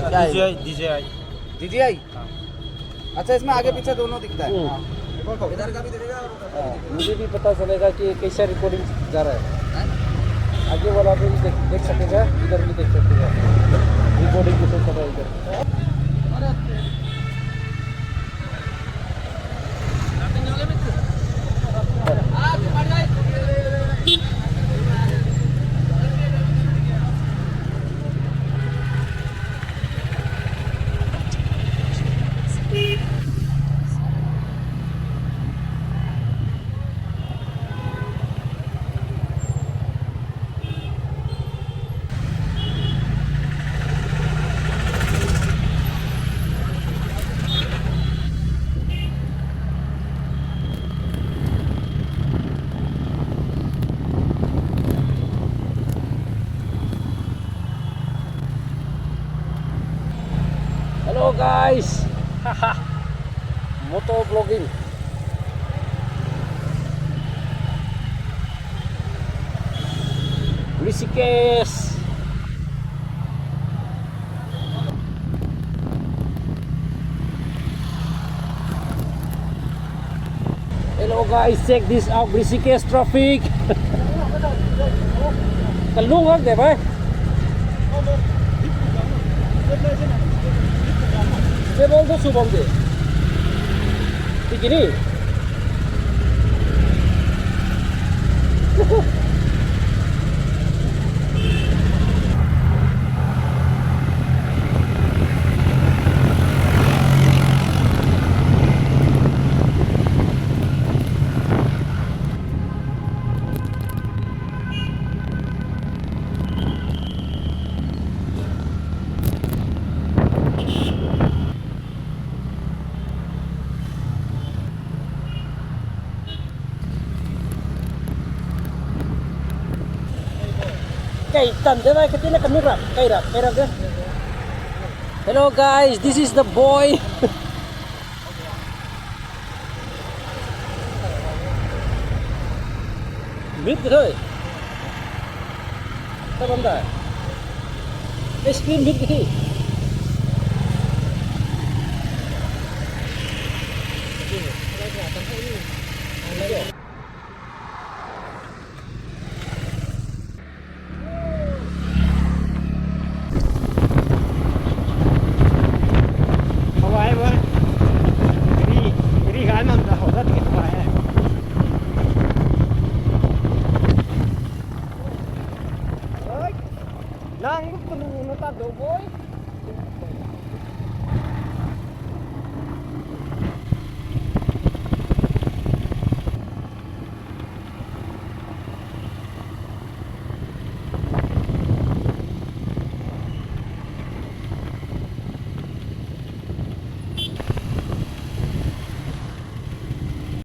DJI DJI DJI। अच्छा, इसमें आगे पीछे दोनों दिखता है। इधर का भी दिखेगा। मुझे भी पता चलेगा कि कैसा रिकॉर्डिंग जा रहा है। आगे वाला भी देख सकेगा, इधर भी देख सकेगा रिकॉर्डिंग किसे कर रहा है इधर। Hello guys, moto vlogging. Rishikesh. Hello guys, check this out, Rishikesh traffic. Kalung không đẹp ấy. Saya mau tu subang deh. Begini. Hello guys, this is the boy. Biết rồi thôi. Sao bấm đây? Cái screen biết cái gì? Nang perlu nota do boy.